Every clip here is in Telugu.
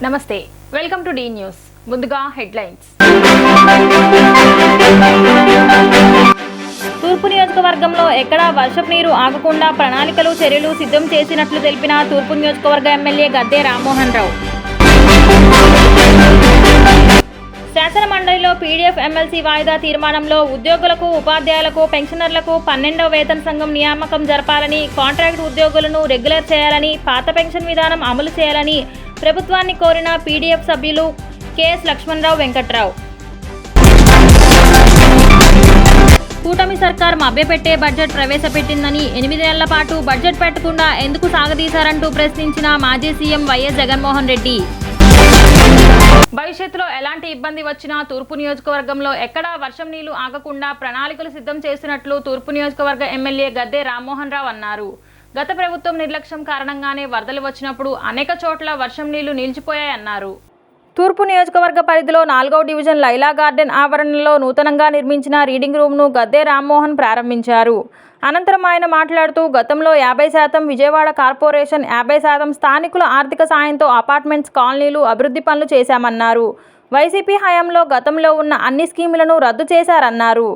నమస్తే వెల్కమ్ టు డి న్యూస్ ముందుగా హెడ్లైన్స్ తూర్పు నియోజకవర్గంలో ఎక్కడా వర్షపు నీరు ఆగకుండా ప్రణాళికలు చర్యలు సిద్ధం చేసినట్లు తెలిపిన తూర్పు నియోజకవర్గ ఎమ్మెల్యే గద్దె రామ్మోహన్ రావు శాసన మండలిలో పీడీఎఫ్ ఎమ్మెల్సీ వాయిదా తీర్మానంలో ఉద్యోగులకు ఉపాధ్యాయులకు పెన్షనర్లకు 12వ వేతన సంఘం నియామకం జరపాలని కాంట్రాక్ట్ ఉద్యోగులను రెగ్యులర్ చేయాలని పాత పెన్షన్ విధానం అమలు చేయాలని ప్రభుత్వాన్ని కోరిన పీడీఎఫ్ సభ్యులు కెఎస్ లక్ష్మణరావు వెంకట్రావు కూటమి సర్కార్ మభ్యపెట్టే బడ్జెట్ ప్రవేశపెట్టిందని 8 నెలల పాటు బడ్జెట్ పెట్టకుండా ఎందుకు సాగదీశారంటూ ప్రశ్నించిన మాజీ సీఎం వైఎస్ జగన్మోహన్ రెడ్డి భవిష్యత్తులో ఎలాంటి ఇబ్బంది వచ్చినా తూర్పు నియోజకవర్గంలో ఎక్కడా వర్షం నీళ్లు ఆగకుండా ప్రణాళికలు సిద్ధం చేసినట్లు తూర్పు నియోజకవర్గ ఎమ్మెల్యే గద్దె రామ్మోహన్ రావు అన్నారు. గత ప్రభుత్వం నిర్లక్ష్యం కారణంగానే వరదలు వచ్చినప్పుడు అనేక చోట్ల వర్షం నీళ్లు నిలిచిపోయాయన్నారు. తూర్పు నియోజకవర్గ పరిధిలో 4వ డివిజన్ లైలా గార్డెన్ ఆవరణలో నూతనంగా నిర్మించిన రీడింగ్ రూమ్ను గద్దె రామ్మోహన్ ప్రారంభించారు. అనంతరం ఆయన మాట్లాడుతూ గతంలో 50% విజయవాడ కార్పొరేషన్ 50% స్థానికుల ఆర్థిక సాయంతో అపార్ట్మెంట్స్ కాలనీలు అభివృద్ధి పనులు చేశామన్నారు. వైసీపీ హయాంలో గతంలో ఉన్న అన్ని స్కీములను రద్దు చేశారన్నారు.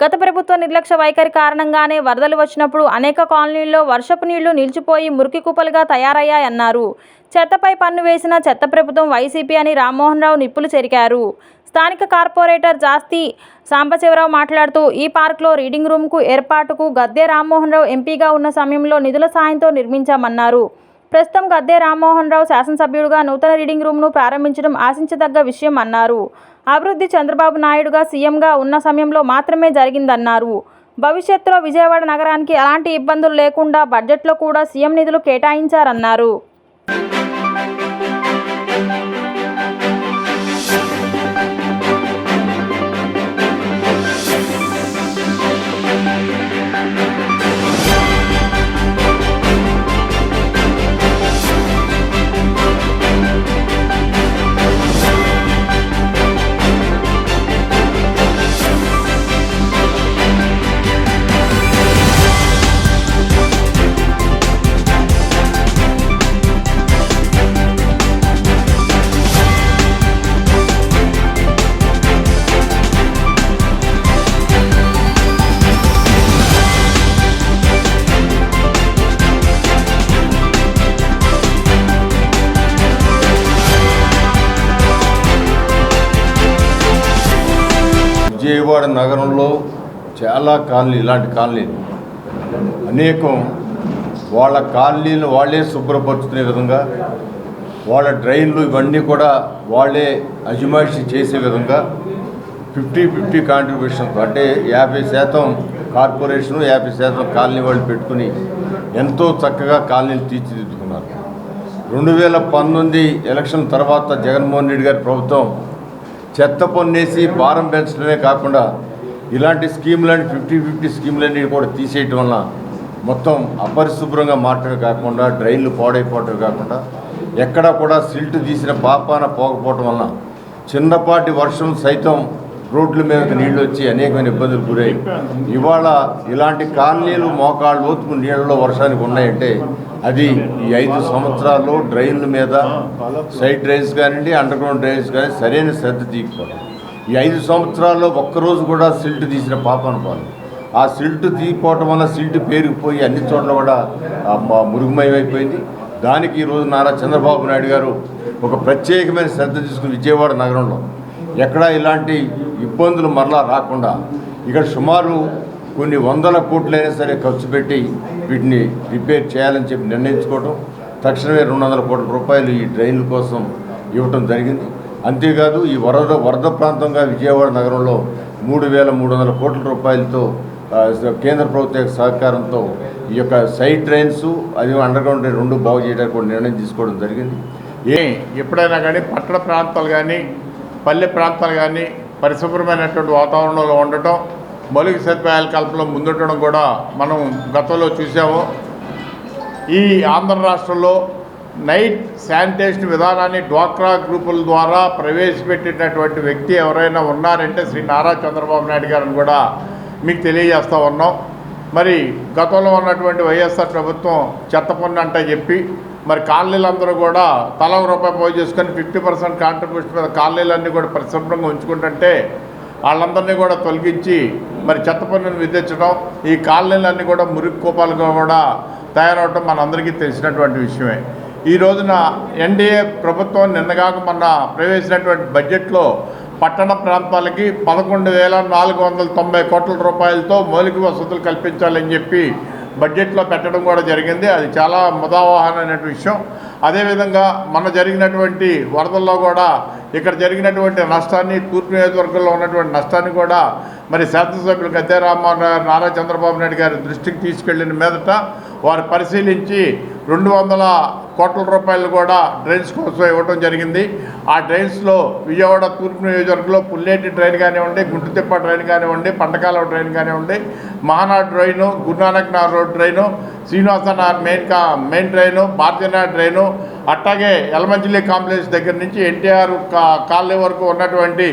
గత ప్రభుత్వ నిర్లక్ష్య వైఖరి కారణంగానే వరదలు వచ్చినప్పుడు అనేక కాలనీల్లో వర్షపు నీళ్లు నిలిచిపోయి మురికి కుప్పలుగా తయారయ్యాయన్నారు. చెత్తపై పన్ను వేసిన చెత్త ప్రభుత్వం వైసీపీ అని రామ్మోహన్ రావు నిప్పులు చెరికారు. స్థానిక కార్పొరేటర్ జాస్తి సాంబశివరావు మాట్లాడుతూ ఈ పార్క్లో రీడింగ్ రూమ్కు ఏర్పాటుకు గద్దె రామ్మోహన్ రావు ఎంపీగా ఉన్న సమయంలో నిధుల సాయంతో నిర్మించామన్నారు. ప్రస్తుతం గద్దె రామ్మోహన్ రావు శాసనసభ్యుడిగా నూతన రీడింగ్ రూమ్ను ప్రారంభించడం ఆశించదగ్గ విషయం అన్నారు. అభివృద్ధి చంద్రబాబు నాయుడుగా సీఎంగా ఉన్న సమయంలో మాత్రమే జరిగిందన్నారు. భవిష్యత్తులో విజయవాడ నగరానికి ఎలాంటి ఇబ్బందులు లేకుండా బడ్జెట్లో కూడా సీఎం నిధులు కేటాయించారన్నారు. విజయవాడ నగరంలో చాలా కాలనీలు, ఇలాంటి కాలనీలు అనేకం వాళ్ళ కాలనీలు వాళ్ళే శుభ్రపరుచుకునే విధంగా, వాళ్ళ డ్రైన్లు ఇవన్నీ కూడా వాళ్ళే అజమాయిషీ చేసే విధంగా 50-50 కాంట్రిబ్యూషన్తో, అంటే 50% కార్పొరేషను 50% కాలనీ వాళ్ళు పెట్టుకుని ఎంతో చక్కగా కాలనీలు తీర్చిదిద్దుకున్నారు. 2019 ఎలక్షన్ తర్వాత జగన్మోహన్ రెడ్డి గారి ప్రభుత్వం చెత్త పన్నేసి భారం పెంచడమే కాకుండా ఇలాంటి స్కీములని 50-50 స్కీములన్నీ కూడా తీసేయటం వల్ల మొత్తం అపరిశుభ్రంగా మాటలు కాకుండా, డ్రైన్లు పాడైపోవటం కాకుండా, ఎక్కడా కూడా సిల్ట్ తీసిన పాపాన పోకపోవటం వలన చిన్నపాటి వర్షం సైతం రోడ్ల మీదకి నీళ్ళు వచ్చి అనేకమైన ఇబ్బందులు గురయ్యి ఇవాళ ఇలాంటి కాలనీలు మోకాళ్ళ లోతుకు నీళ్ళలో వర్షానికి ఉన్నాయంటే అది ఈ 5 సంవత్సరాల్లో డ్రైన్ల మీద సైడ్ డ్రైన్స్ కానివ్వండి, అండర్ గ్రౌండ్ డ్రైన్స్ కానీ సరైన శ్రద్ధ తీయకపోవడం. ఈ 5 సంవత్సరాల్లో ఒక్కరోజు కూడా సిల్ట్ తీసిన పాపన పోదు. ఆ సిల్ట్ తీయకపోవటం వల్ల సిల్ట్ పేరుకుపోయి అన్ని చోట్ల కూడా మురుగుమయమైపోయింది. దానికి ఈరోజు నారా చంద్రబాబు నాయుడు గారు ఒక ప్రత్యేకమైన శ్రద్ధ తీసుకుని విజయవాడ నగరంలో ఎక్కడా ఇలాంటి ఇబ్బందులు మరలా రాకుండా ఇక్కడ సుమారు కొన్ని 100 కోట్లైనా సరే ఖర్చు పెట్టి వీటిని రిపేర్ చేయాలని చెప్పి నిర్ణయించుకోవడం, తక్షణమే 200 కోట్ల రూపాయలు ఈ డ్రైన్ల కోసం ఇవ్వటం జరిగింది. అంతేకాదు ఈ వరద ప్రాంతంగా విజయవాడ నగరంలో 3,300 కోట్ల రూపాయలతో కేంద్ర ప్రభుత్వ సహకారంతో ఈ యొక్క సైడ్ డ్రైన్స్ అది అండర్గ్రౌండ్ డ్రైన్ 2 బాగు చేయడానికి కూడా నిర్ణయం తీసుకోవడం జరిగింది. ఎప్పుడైనా కానీ పట్టణ ప్రాంతాలు కానీ పల్లె ప్రాంతాలు కానీ పరిశుభ్రమైనటువంటి వాతావరణంలో ఉండటం, మౌలిక సదుపాయాల కల్పనలో ముందుండడం కూడా మనం గతంలో చూసాము. ఈ ఆంధ్ర రాష్ట్రంలో నైట్ శానిటేషన్ విధానాన్ని డ్వాక్రా గ్రూపుల ద్వారా ప్రవేశపెట్టినటువంటి వ్యక్తి ఎవరైనా ఉన్నారంటే శ్రీ నారా చంద్రబాబు నాయుడు గారిని కూడా మీకు తెలియజేస్తూ ఉన్నాం. మరి గతంలో ఉన్నటువంటి వైఎస్ఆర్ ప్రభుత్వం చెత్త పన్ను అంటే చెప్పి మరి కాలనీలందరూ కూడా తలా రూపాయి పోయి చేసుకొని 50% కాంట్రిబ్యూషన్ మీద కాలనీలన్నీ కూడా పరిశుభ్రంగా ఉంచుకుంటుంటే వాళ్ళందరినీ కూడా తొలగించి మరి చెత్త పన్నును విధించడం, ఈ కాలనీలన్నీ కూడా మురికి కూపాలుగా కూడా తయారవడం మనందరికీ తెలిసినటువంటి విషయమే. ఈ రోజున ఎన్డీఏ ప్రభుత్వం నిన్నగాక మొన్న ప్రవేశించినటువంటి బడ్జెట్లో పట్టణ ప్రాంతాలకి 11,490 కోట్ల రూపాయలతో మౌలిక వసతులు కల్పించాలని చెప్పి బడ్జెట్లో పెట్టడం కూడా జరిగింది. అది చాలా ముదావహమైన విషయం. అదేవిధంగా మన జరిగినటువంటి వరదల్లో కూడా ఇక్కడ జరిగినటువంటి నష్టాన్ని, తూర్పు నియోజకవర్గంలో ఉన్నటువంటి నష్టాన్ని కూడా మరి శాసనసభ్యులు గద్దె రామ్మోహన్ గారు, నారా చంద్రబాబు నాయుడు గారి దృష్టికి తీసుకెళ్లిన మీదట వారు పరిశీలించి 200 కోట్ల రూపాయలు కూడా డ్రైన్స్ కోసం ఇవ్వడం జరిగింది. ఆ డ్రైన్స్లో విజయవాడ తూర్పు నియోజకవర్గంలో పుల్లేటి డ్రైన్ కానివ్వండి, గుంటుతిప్ప డ్రైన్ కానివ్వండి, పంటకాలవ డ్రైన్ కానివ్వండి, Mahanadu drain, Gurunanak Nagar road drain, Srinivasanagar main drain, Bharatiyanath drain, అట్లాగే ఎలమంచిలి కాంప్లెక్స్ దగ్గర నుంచి ఎన్టీఆర్ కాలనీ వరకు ఉన్నటువంటి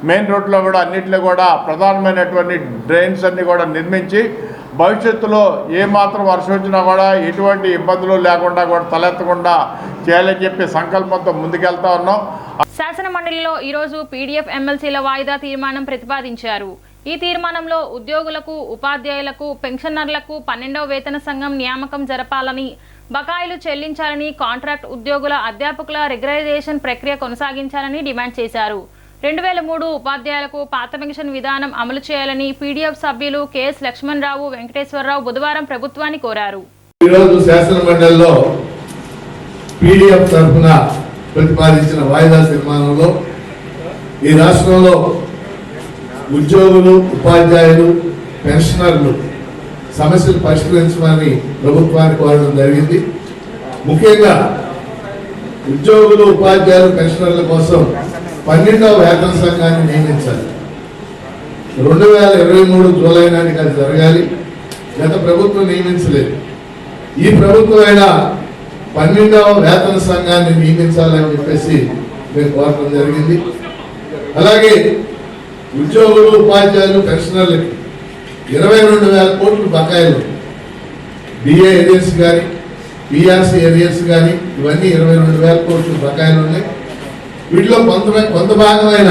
మెయిన్ రోడ్లో కూడా అన్నింటిలో కూడా ప్రధానమైనటువంటి డ్రైన్స్ అన్నీ కూడా నిర్మించి భవిష్యత్తులో ఏమాత్రం వర్షం వచ్చినా కూడా ఎటువంటి ఇబ్బందులు లేకుండా కూడా తలెత్తకుండా చేయాలని చెప్పి సంకల్పంతో ముందుకెళ్తా ఉన్నాం. శాసన మండలిలో ఈరోజు పీడీఎఫ్ ఎమ్మెల్సీల వాయిదా తీర్మానం ప్రతిపాదించారు. ఈ తీర్మానంలో ఉద్యోగులకు, ఉపాధ్యాయులకు, పెన్షనర్లకు 12వ వేతన సంఘం నియామకం జరపాలని, బకాయిలు చెల్లించాలని, కాంట్రాక్ట్ ఉద్యోగుల, అధ్యాపకుల రెగ్యులరైజేషన్ ప్రక్రియ కొనసాగించాలని డిమాండ్ చేశారు. 2003 ఉపాధ్యాయులకు పాత పెన్షన్ విధానం అమలు చేయాలని పీడీఎఫ్ సభ్యులు కెఎస్ లక్ష్మణరావు, వెంకటేశ్వరరావు బుధవారం ప్రభుత్వాన్ని కోరారు. ఈరోజు శాసన మండలిలో పీడీఎఫ్ తరఫున ప్రతిపాదించిన వాయిదా తీర్మానంలో ఈ రాష్ట్రంలో ఉద్యోగులు, ఉపాధ్యాయులు, పెన్షనర్లు సమస్యలు పరిష్కరించమని ప్రభుత్వాన్ని కోరడం జరిగింది. ముఖ్యంగా ఉద్యోగులు, ఉపాధ్యాయులు, పెన్షనర్ల కోసం 12వ వేతన సంఘాన్ని నియమించాలి. 2023 జూలై నాటికి అది జరగాలి. గత ప్రభుత్వం నియమించలేదు. ఈ ప్రభుత్వం అయినా 12వ వేతన సంఘాన్ని నియమించాలని చెప్పేసి మేము కోరడం జరిగింది. అలాగే ఉద్యోగులు, ఉపాధ్యాయులు, పెన్షనర్లకి 22,000 కోట్లు బకాయిలు, డిఏ ఏరియర్స్ కానీ, పిఆర్సీ ఏరియర్స్ కానీ, ఇవన్నీ 22,000 కోట్లు బకాయిలు ఉన్నాయి. వీటిలో కొంత భాగమైన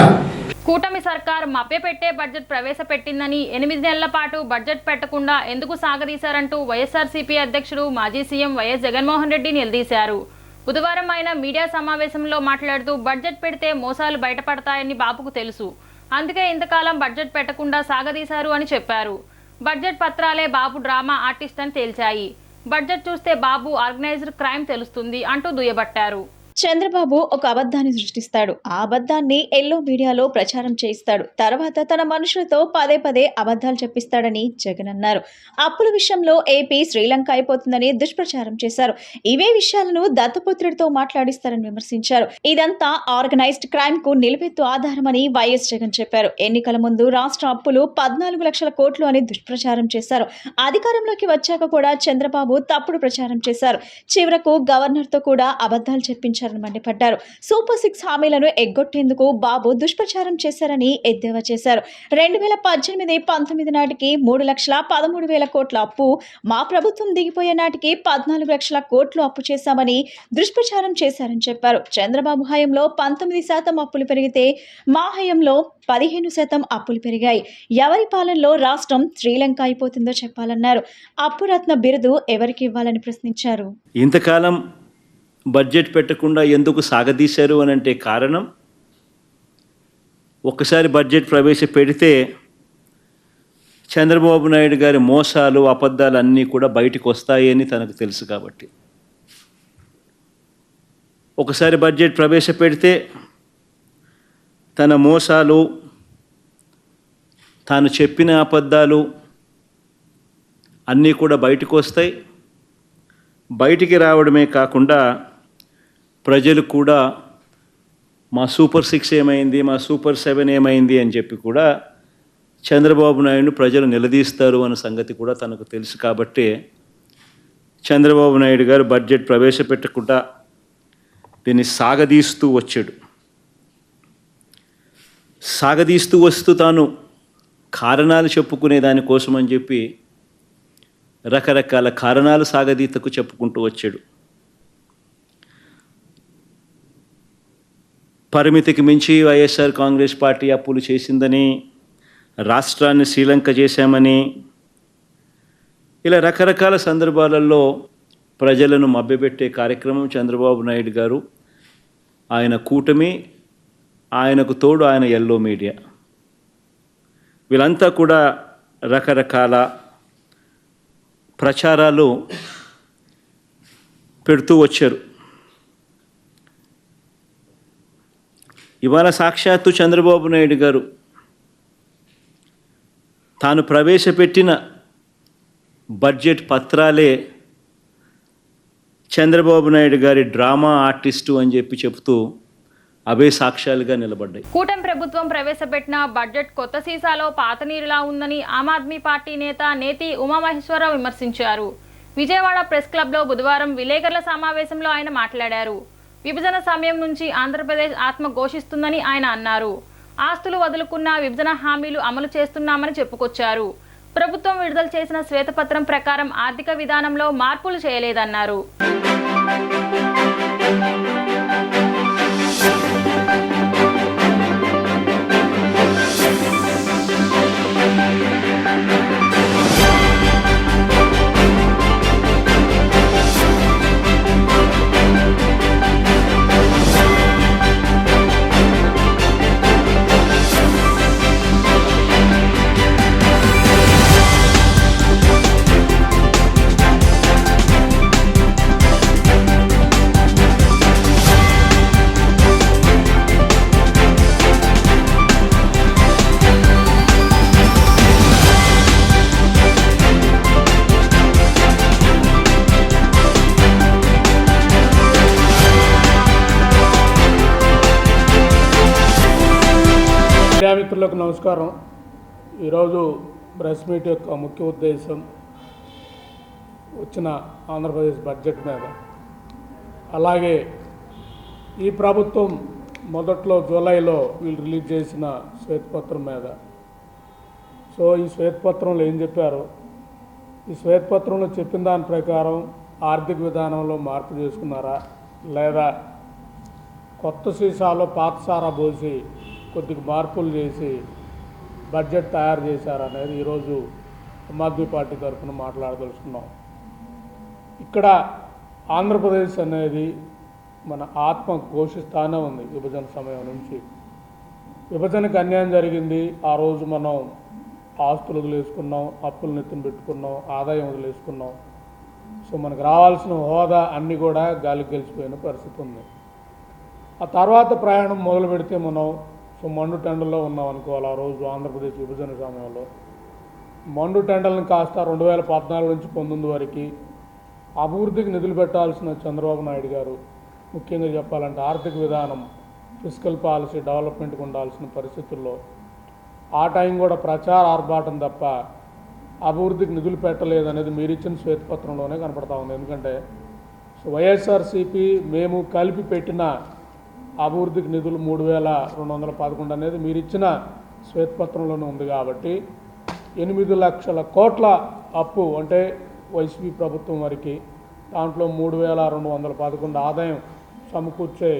కూటమి సర్కార్ మభ్యపెట్టే బడ్జెట్ ప్రవేశపెట్టిందని 8 నెలల పాటు బడ్జెట్ పెట్టకుండా ఎందుకు సాగదీశారంటూ వైఎస్ఆర్సీపీ అధ్యక్షుడు మాజీ సీఎం వైఎస్ జగన్మోహన్ రెడ్డి నిలదీశారు. బుధవారం ఆయన మీడియా సమావేశంలో మాట్లాడుతూ బడ్జెట్ పెడితే మోసాలు బయటపడతాయని బాబుకు తెలుసు, అందుకే ఇంతకాలం బడ్జెట్ పెట్టకుండా సాగదీశారు అని చెప్పారు. బడ్జెట్ పత్రాలే బాబు డ్రామా ఆర్టిస్ట్ అని తేల్చాయి. బడ్జెట్ చూస్తే బాబు ఆర్గనైజ్డ్ క్రైమ్ తెలుస్తుంది అంటూ దుయ్యబట్టారు. చంద్రబాబు ఒక అబద్ధాన్ని సృష్టిస్తాడు. ఆ అబద్ధాన్ని ఎల్లో మీడియాలో ప్రచారం చేయిస్తాడు. తర్వాత తన మనుషులతో పదే అబద్ధాలు చెప్పిస్తాడని జగన్ అన్నారు. అప్పుల విషయంలో ఏపీ శ్రీలంక అయిపోతుందని దుష్ప్రచారం చేశారు. ఇవే విషయాలను దత్తపుత్రుడితో మాట్లాడిస్తారని విమర్శించారు. ఇదంతా ఆర్గనైజ్డ్ క్రైమ్ కు నిలువెత్తు ఆధారమని వైఎస్ జగన్ చెప్పారు. ఎన్నికల ముందు రాష్ట్ర అప్పులు 14 లక్షల కోట్లు అని దుష్ప్రచారం చేశారు. అధికారంలోకి వచ్చాక కూడా చంద్రబాబు తప్పుడు ప్రచారం చేశారు. చివరకు గవర్నర్ తో కూడా అబద్ధాలు చెప్పించారు. మండిపడ్డారు. సూపర్ 6 హామీలను ఎగ్గొట్టేందుకు బాబు దుష్ప్రచారం చేశారని ఎద్దేవా చేశారు. 2018-19 నాటికి 3,13,000 కోట్ల అప్పు, మా ప్రభుత్వం దిగిపోయే నాటికి 14 లక్షల కోట్లు అప్పు చేశామని దుష్ప్రచారం చేశారని చెప్పారు. చంద్రబాబు హయాంలో 19% అప్పులు పెరిగితే మా హయాంలో 15% అప్పులు పెరిగాయి. ఎవరి పాలనలో రాష్ట్రం శ్రీలంక అయిపోతుందో చెప్పాలన్నారు. అప్పురత్న బిరుదు ఎవరికి ఇవ్వాలని ప్రశ్నించారు. ఇంతకాలం బడ్జెట్ పెట్టకుండా ఎందుకు సాగదీశారు అని అంటే కారణం, ఒక్కసారి బడ్జెట్ ప్రవేశపెడితే చంద్రబాబు నాయుడు గారి మోసాలు, అబద్ధాలు అన్నీ కూడా బయటకు వస్తాయని తనకు తెలుసు. కాబట్టి ఒకసారి బడ్జెట్ ప్రవేశపెడితే తన మోసాలు, తాను చెప్పిన అబద్ధాలు అన్నీ కూడా బయటకు వస్తాయి. బయటికి రావడమే కాకుండా ప్రజలు కూడా మా సూపర్ 6 ఏమైంది, మా సూపర్ 7 ఏమైంది అని చెప్పి కూడా చంద్రబాబు నాయుడు ప్రజలు నిలదీస్తారు అన్న సంగతి కూడా తనకు తెలుసు. కాబట్టి చంద్రబాబు నాయుడు గారు బడ్జెట్ ప్రవేశపెట్టకుండా దీన్ని సాగదీస్తూ వచ్చాడు. సాగదీస్తూ వస్తూ తాను కారణాలు చెప్పుకునే దానికోసం అని చెప్పి రకరకాల కారణాలు సాగదీతకు చెప్పుకుంటూ వచ్చాడు. పరిమితికి మించి వైఎస్ఆర్ కాంగ్రెస్ పార్టీ అప్పులు చేసిందని, రాష్ట్రాన్ని శ్రీలంక చేశామని, ఇలా రకరకాల సందర్భాలలో ప్రజలను మభ్యపెట్టే కార్యక్రమం చంద్రబాబు నాయుడు గారు, ఆయన కూటమి, ఆయనకు తోడు ఆయన ఎల్లో మీడియా, వీళ్ళంతా కూడా రకరకాల ప్రచారాలు పెడుతూ వచ్చారు. ఇవాళ సాక్షాత్తు చంద్రబాబు నాయుడు గారు తాను ప్రవేశపెట్టిన బడ్జెట్ పత్రాలే చంద్రబాబు నాయుడు గారి డ్రామా ఆర్టిస్టు అని చెప్తూ అవే సాక్ష్యాలుగా నిలబడ్డాయి. కూటమి ప్రభుత్వం ప్రవేశపెట్టిన బడ్జెట్ కొత్త సీసాలో పాత నీరులా ఉందని ఆమ్ ఆద్మీ పార్టీ నేత నేతి ఉమామహేశ్వరరావు విమర్శించారు. విజయవాడ ప్రెస్ క్లబ్లో బుధవారం విలేకరుల సమావేశంలో ఆయన మాట్లాడారు. విభజన సమయం నుంచి ఆంధ్రప్రదేశ్ ఆత్మ ఘోషిస్తుందని ఆయన అన్నారు. ఆస్తులు వదులుకున్న విభజన హామీలు అమలు చేస్తున్నామని చెప్పుకొచ్చారు. ప్రభుత్వం విడుదల చేసిన శ్వేతపత్రం ప్రకారం ఆర్థిక విధానంలో మార్పులు చేయలేదన్నారు. మిత్రులకు నమస్కారం. ఈరోజు ప్రెస్ మీట్ యొక్క ముఖ్య ఉద్దేశం వచ్చిన ఆంధ్రప్రదేశ్ బడ్జెట్ మీద, అలాగే ఈ ప్రభుత్వం మొదట్లో జూలైలో వీళ్ళు రిలీజ్ చేసిన శ్వేతపత్రం మీద. సో ఈ శ్వేతపత్రంలో ఏం చెప్పారు, ఈ శ్వేతపత్రంలో చెప్పిన దాని ప్రకారం ఆర్థిక విధానంలో మార్పు చేసుకున్నారా, లేదా కొత్త సీసాలో పాత సారా పోసి కొద్దిగా మార్పులు చేసి బడ్జెట్ తయారు చేశారనేది ఈరోజు ఆమ్ ఆద్మీ పార్టీ తరఫున మాట్లాడదలుచుకున్నాం. ఇక్కడ ఆంధ్రప్రదేశ్ అనేది మన ఆత్మ ఘోషిస్తానే ఉంది. విభజన సమయం నుంచి విభజనకు అన్యాయం జరిగింది. ఆ రోజు మనం ఆస్తులు వదిలేసుకున్నాం, అప్పులు నెత్తిన పెట్టుకున్నాం, ఆదాయం వదిలేసుకున్నాం. సో మనకు రావాల్సిన హోదా అన్నీ కూడా గాలికి గెలిచిపోయిన పరిస్థితి ఉంది. ఆ తర్వాత ప్రయాణం మొదలు పెడితే మనం మండు టెండర్లో ఉన్నాం అనుకోవాలి. ఆ రోజు ఆంధ్రప్రదేశ్ విభజన సమయంలో మండు టెండర్లను కాస్త 2014 నుంచి 19 వరకు అభివృద్ధికి నిధులు పెట్టాల్సిన చంద్రబాబు నాయుడు గారు, ముఖ్యంగా చెప్పాలంటే ఆర్థిక విధానం, ఫిస్కల్ పాలసీ డెవలప్మెంట్కి ఉండాల్సిన పరిస్థితుల్లో ఆ టైం కూడా ప్రచార ఆర్భాటం తప్ప అభివృద్ధికి నిధులు పెట్టలేదనేది మీరు ఇచ్చిన శ్వేతపత్రంలోనే కనపడతా ఉంది. ఎందుకంటే వైఎస్ఆర్సీపీ మేము కలిపి పెట్టిన అభివృద్ధికి నిధులు 3211 అనేది మీరు ఇచ్చిన శ్వేతపత్రంలోనే ఉంది. కాబట్టి 8 లక్షల కోట్ల అప్పు అంటే వైసీపీ ప్రభుత్వం వరకు, దాంట్లో 3211 ఆదాయం సమకూర్చే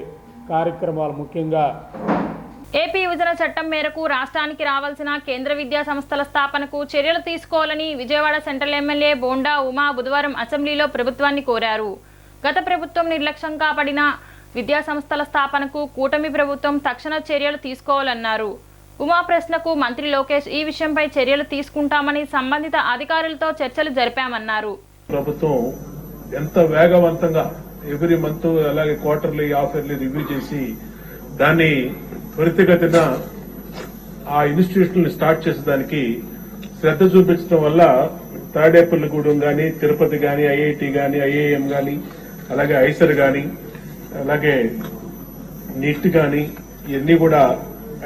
కార్యక్రమాలు ముఖ్యంగా ఏపీ విభజన చట్టం మేరకు రాష్ట్రానికి రావాల్సిన కేంద్ర విద్యా సంస్థల స్థాపనకు చర్యలు తీసుకోవాలని విజయవాడ సెంట్రల్ ఎమ్మెల్యే బోండా ఉమా బుధవారం అసెంబ్లీలో ప్రభుత్వాన్ని కోరారు. గత ప్రభుత్వం నిర్లక్ష్యంగా పడిన విద్యా సంస్థల స్థాపనకు కూటమి ప్రభుత్వం తక్షణ చర్యలు తీసుకోవాలన్నారు. ఉమా ప్రశ్నకు మంత్రి లోకేష్ ఈ విషయంపై చర్యలు తీసుకుంటామని సంబంధిత అధికారులతో చర్చలు జరిపామన్నారు. ప్రభుత్వం ఎంత వేగవంతంగా ఎవ్రీ మంత్ అలాగే క్వార్టర్లీ హాఫర్లీ రివ్యూ చేసి దాన్ని త్వరితగతిన ఆ ఇన్స్టిట్యూషన్ స్టార్ట్ చేసేదానికి శ్రద్ధ చూపించడం వల్ల తాడేపల్లిగూడెం కానీ, తిరుపతి కానీ, ఐఐటి కానీ, ఐఐఎం కానీ, అలాగే ఐసర్ కానీ, అలాగే నీట్ కానీ, ఇవన్నీ కూడా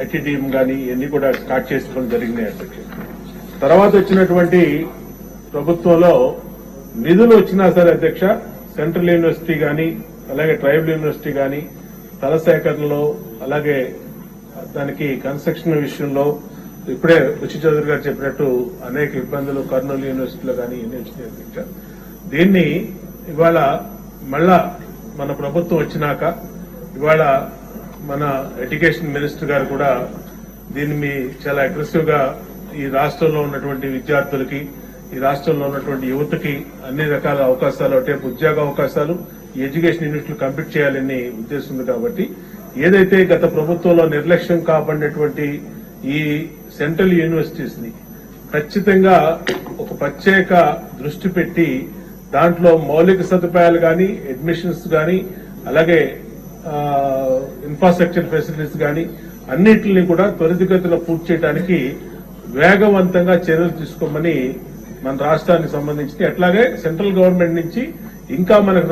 ఐటీడీఎం కానీ ఇవన్నీ కూడా స్టార్ట్ చేసుకోవడం జరిగినాయి. తర్వాత వచ్చినటువంటి ప్రభుత్వంలో నిధులు వచ్చినా సరే అధ్యక్ష, సెంట్రల్ యూనివర్సిటీ కానీ, అలాగే ట్రైబల్ యూనివర్సిటీ కానీ, స్థల సేకరణలో, అలాగే దానికి కన్స్ట్రక్షన్ విషయంలో ఇప్పుడే రుచి చౌదరి గారు చెప్పినట్టు అనేక ఇబ్బందులు కర్నూలు యూనివర్సిటీలో కానీ ఇవన్నీ వచ్చినాయి అధ్యక్ష. దీన్ని ఇవాళ మళ్ళా మన ప్రభుత్వం వచ్చినాక ఇవాళ మన ఎడ్యుకేషన్ మినిస్టర్ గారు కూడా దీన్ని చాలా అగ్రెసివ్ గా ఈ రాష్ట్రంలో ఉన్నటువంటి విద్యార్థులకి, ఈ రాష్ట్రంలో ఉన్నటువంటి యువతకి అన్ని రకాల అవకాశాలు, అంటే ఉద్యోగ అవకాశాలు ఈ ఎడ్యుకేషన్ యూనివర్సిటీలు కంప్లీట్ చేయాలని ఉద్దేశం ఉంది. కాబట్టి ఏదైతే గత ప్రభుత్వంలో నిర్లక్ష్యం కాబడినటువంటి ఈ సెంట్రల్ యూనివర్సిటీస్ ని ఖచ్చితంగా ఒక ప్రత్యేక దృష్టి పెట్టి దాంట్లో మౌలిక సదుపాయాలు కానీ, అడ్మిషన్స్ కానీ, అలాగే ఇన్ఫ్రాస్ట్రక్చర్ ఫెసిలిటీస్ కానీ అన్నింటినీ కూడా త్వరితగతిన పూర్తి చేయడానికి వేగవంతంగా చర్యలు తీసుకోమని మన రాష్ట్రానికి సంబంధించి, అట్లాగే సెంట్రల్ గవర్నమెంట్ నుంచి ఇంకా మనకు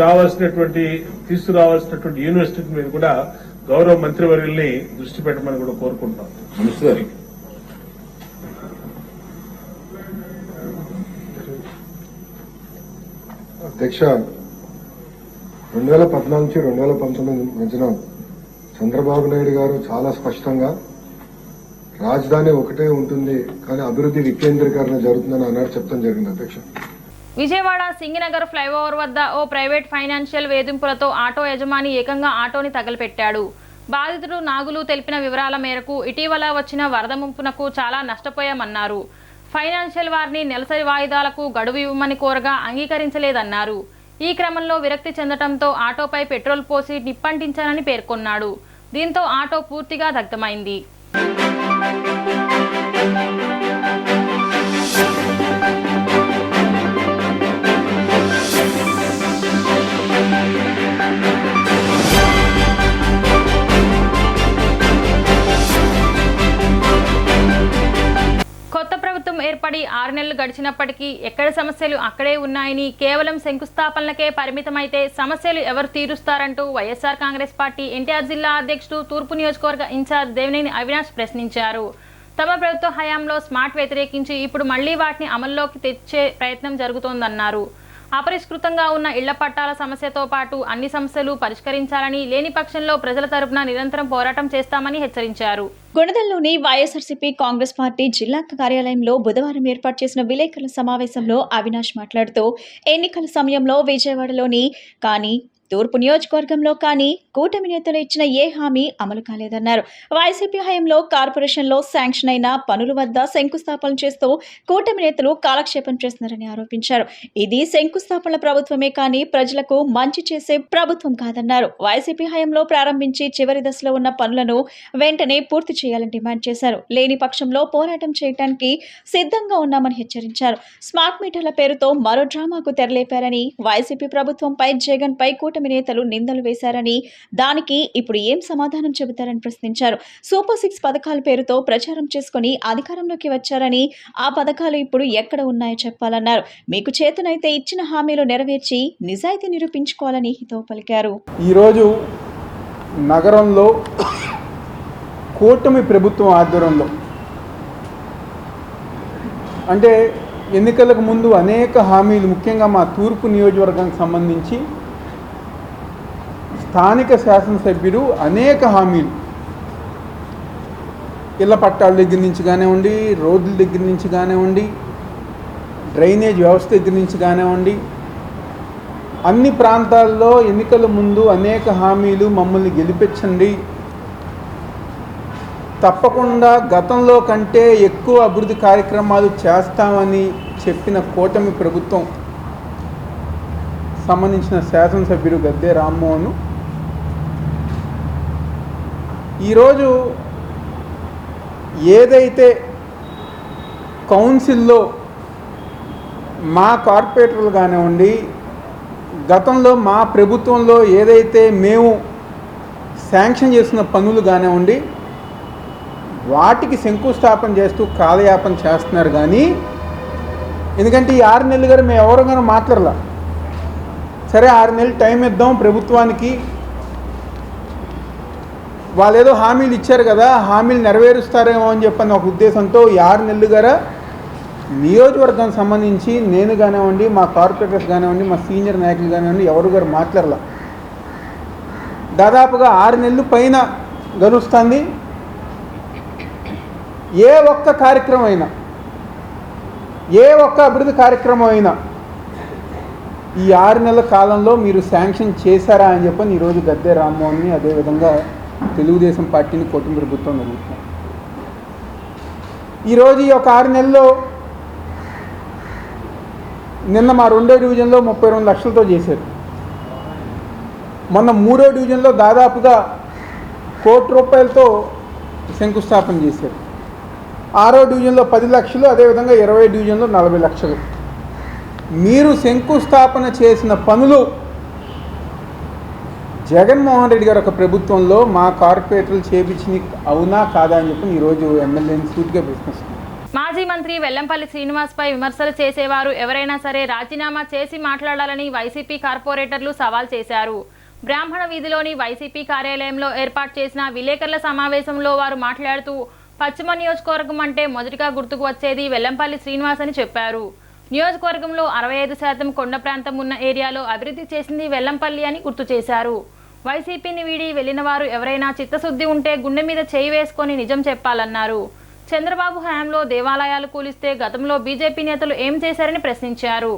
తీసుకురావాల్సినటువంటి యూనివర్సిటీ మీద కూడా గౌరవ మంత్రివర్యుల్ని దృష్టి పెట్టమని కూడా కోరుకుంటాం. అధ్యక్ష, 2014 నుంచి 2019 మధ్యన చంద్రబాబు నాయుడు గారు చాలా స్పష్టంగా రాజధాని ఒకటే ఉంటుంది కానీ అభివృద్ధి వికేంద్రీకరణ జరుగుతుందని అన్నారు, చెప్తాం జరిగింది అధ్యక్ష. విజయవాడ సింగినగర్ ఫ్లైఓవర్ వద్ద ఓ ప్రైవేట్ ఫైనాన్షియల్ వేధింపులతో ఆటో యజమాని ఏకంగా ఆటోని తగలపెట్టాడు. బాధితుడు నాగులు తెలిపిన వివరాల మేరకు ఇటీవల వచ్చిన వరద ముంపునకు చాలా నష్టపోయామన్నారు. ఫైనాన్షియల్ వారిని నెలసరి వాయిదాలకు గడువు ఇవ్వమని కోరగా అంగీకరించలేదన్నారు. ఈ క్రమంలో విరక్తి చెందడంతో ఆటోపై పెట్రోల్ పోసి నిప్పంటించానని పేర్కొన్నాడు. దీంతో ఆటో పూర్తిగా దగ్ధమైంది. కొత్త ప్రభుత్వం ఏర్పడి 6 నెలలు గడిచినప్పటికీ ఎక్కడ సమస్యలు అక్కడే ఉన్నాయని, కేవలం శంకుస్థాపనలకే పరిమితమైతే సమస్యలు ఎవరు తీరుస్తారంటూ వైఎస్ఆర్ కాంగ్రెస్ పార్టీ ఎన్టీఆర్ జిల్లా అధ్యక్షుడు, తూర్పు నియోజకవర్గ ఇన్ఛార్జ్ దేవినేని అవినాష్ ప్రశ్నించారు. తమ ప్రభుత్వ హయాంలో స్మార్ట్ వ్యతిరేకించి ఇప్పుడు మళ్లీ వాటిని అమల్లోకి తెచ్చే ప్రయత్నం జరుగుతోందన్నారు. అపరిష్కృతంగా ఉన్న ఇళ్ల పట్టాల సమస్యతో పాటు అన్ని సమస్యలు పరిష్కరించాలని, లేని పక్షంలో ప్రజల తరపున నిరంతరం పోరాటం చేస్తామని హెచ్చరించారు. గుణదల్లోని వైఎస్ఆర్సీపీ కాంగ్రెస్ పార్టీ జిల్లా కార్యాలయంలో బుధవారం ఏర్పాటు చేసిన విలేకరుల సమావేశంలో అవినాష్ మాట్లాడుతూ, ఎన్నికల సమయంలో విజయవాడలోని కానీ తూర్పు నియోజకవర్గంలో కానీ కూటమి నేతలు ఇచ్చిన ఏ హామీ అమలు కాలేదన్నారు. వైసీపీ హయాంలో కార్పొరేషన్లో శాంక్షన్ అయిన పనుల వద్ద శంకుస్థాపన చేస్తూ కూటమి నేతలు కాలక్షేపం చేస్తున్నారని ఆరోపించారు. ఇది శంకుస్థాపనల ప్రభుత్వమే కానీ ప్రజలకు మంచి చేసే ప్రభుత్వం కాదన్నారు. వైసీపీ హయాంలో ప్రారంభించి చివరి దశలో ఉన్న పనులను వెంటనే పూర్తి చేయాలని డిమాండ్ చేశారు. లేని పక్షంలో పోరాటం చేయడానికి సిద్ధంగా ఉన్నామని హెచ్చరించారు. స్మార్ట్ మీటర్ల పేరుతో మరో డ్రామాకు తెరలేపారని, వైసీపీ ప్రభుత్వంపై జగన్ పై కూటమి నేతలు నిందలు వేశారని, దానికి ఇప్పుడు ఏం సమాధానం చెబుతారని ప్రశ్నించారు. సూపర్ 6 పథకాల పేరుతో ప్రచారం చేసుకుని అధికారంలోకి వచ్చారని, ఆ పథకాలు ఇప్పుడు ఎక్కడ ఉన్నాయో చెప్పాలన్నారు. మీకు చేతనైతే ఇచ్చిన హామీలు నెరవేర్చి నిజాయితీ నిరూపించుకోవాలని హితవు పలికారు. ఈరోజు నగరంలో కూటమి ప్రభుత్వం ఆధ్వర్యంలో, అంటే ఎన్నికలకు ముందు అనేక హామీలు, ముఖ్యంగా మా తూర్పు నియోజకవర్గానికి సంబంధించి స్థానిక శాసనసభ్యులు అనేక హామీలు, ఇళ్ల పట్టాల దగ్గర నుంచి కానివ్వండి, రోడ్ల దగ్గర నుంచి కానివ్వండి, డ్రైనేజ్ వ్యవస్థ దగ్గర నుంచి కానివ్వండి, అన్ని ప్రాంతాల్లో ఎన్నికల ముందు అనేక హామీలు, మమ్మల్ని గెలిపించండి, తప్పకుండా గతంలో కంటే ఎక్కువ అభివృద్ధి కార్యక్రమాలు చేస్తామని చెప్పిన కూటమి ప్రభుత్వం సంబంధించిన శాసనసభ్యుడు గద్దె రామ్మోహన్ ఈరోజు ఏదైతే కౌన్సిల్లో మా కార్పొరేటర్లు కానివ్వండి, గతంలో మా ప్రభుత్వంలో ఏదైతే మేము శాంక్షన్ చేసిన పనులు కానివ్వండి, వాటికి శంకుస్థాపన చేస్తూ కాలయాపన చేస్తున్నారు. కానీ ఎందుకంటే ఈ 6 నెలలు గారు మేము ఎవరు కానీ మాట్లాడలా. సరే 6 నెలలు టైం ఇద్దాం ప్రభుత్వానికి, వాళ్ళు ఏదో హామీలు ఇచ్చారు కదా, హామీలు నెరవేరుస్తారేమో అని చెప్పని ఒక ఉద్దేశంతో ఈ 6 నెలలు గారు నియోజకవర్గానికి సంబంధించి నేను కానివ్వండి, మా కార్పొరేటర్స్ కానివ్వండి, మా సీనియర్ నాయకులు కానివ్వండి, ఎవరు గారు మాట్లాడలా. దాదాపుగా 6 నెలలు పైన గడుస్తుంది. ఏ ఒక్క కార్యక్రమం అయినా, ఏ ఒక్క అభివృద్ధి కార్యక్రమం అయినా ఈ 6 నెలల కాలంలో మీరు శాంక్షన్ చేశారా అని చెప్పని ఈరోజు గద్దె రామ్మోహన్ని, అదేవిధంగా తెలుగుదేశం పార్టీని కూటమి ప్రభుత్వం జరుగుతుంది. ఈరోజు ఈ ఒక 6 నెలల్లో నిన్న మా 2వ డివిజన్లో 32 లక్షలతో చేశారు. మొన్న 3వ డివిజన్లో దాదాపుగా 1 కోటి రూపాయలతో శంకుస్థాపన చేశారు. 6వ డివిజన్లో 10 లక్షలు, అదేవిధంగా 20వ డివిజన్లో 40 లక్షలు. మీరు శంకుస్థాపన చేసిన పనులు జగన్మోహన్ రెడ్డి గారు ఒక ప్రభుత్వంలో మా కార్పొరేటర్లు చేపించి అవునా కాదా అని చెప్పి ఈరోజు ఎమ్మెల్యేని సూటిగా ప్రశ్నిస్తున్నారు. మాజీ మంత్రి వెల్లంపల్లి శ్రీనివాస్పై విమర్శలు చేసేవారు ఎవరైనా సరే రాజీనామా చేసి మాట్లాడాలని వైసీపీ కార్పొరేటర్లు సవాల్ చేశారు. బ్రాహ్మణ వీధిలోని వైసీపీ కార్యాలయంలో ఏర్పాటు చేసిన విలేకరుల సమావేశంలో వారు మాట్లాడుతూ పశ్చిమ నియోజకవర్గం అంటే మొదటిగా గుర్తుకు వచ్చేది వెల్లంపల్లి శ్రీనివాస్ అని చెప్పారు. నియోజకవర్గంలో 65% కొండ ప్రాంతం ఉన్న ఏరియాలో అభివృద్ధి చేసింది వెల్లంపల్లి అని గుర్తు చేశారు. వైసీపీని వీడి వెళ్లిన వారు ఎవరైనా చిత్తశుద్ధి ఉంటే గుండె మీద చేయి వేసుకొని నిజం చెప్పాలన్నారు. చంద్రబాబు హయాంలో దేవాలయాలు కూలిస్తే గతంలో బీజేపీ నేతలు ఏం చేశారని ప్రశ్నించారు.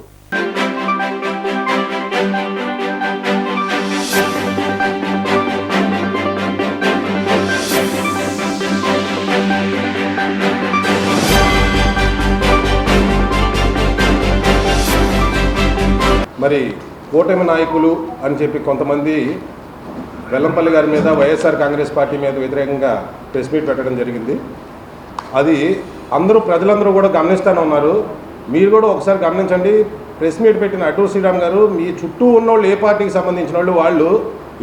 మరి కూటమి నాయకులు అని చెప్పి కొంతమంది వెల్లంపల్లి గారి మీద వైఎస్ఆర్ కాంగ్రెస్ పార్టీ మీద వ్యతిరేకంగా ప్రెస్ మీట్ పెట్టడం జరిగింది. అది ప్రజలందరూ కూడా గమనిస్తూనే ఉన్నారు. మీరు కూడా ఒకసారి గమనించండి. ప్రెస్ మీట్ పెట్టిన అటూరు శ్రీరామ్ గారు మీ చుట్టూ ఉన్నోళ్ళు ఏ పార్టీకి సంబంధించిన వాళ్ళు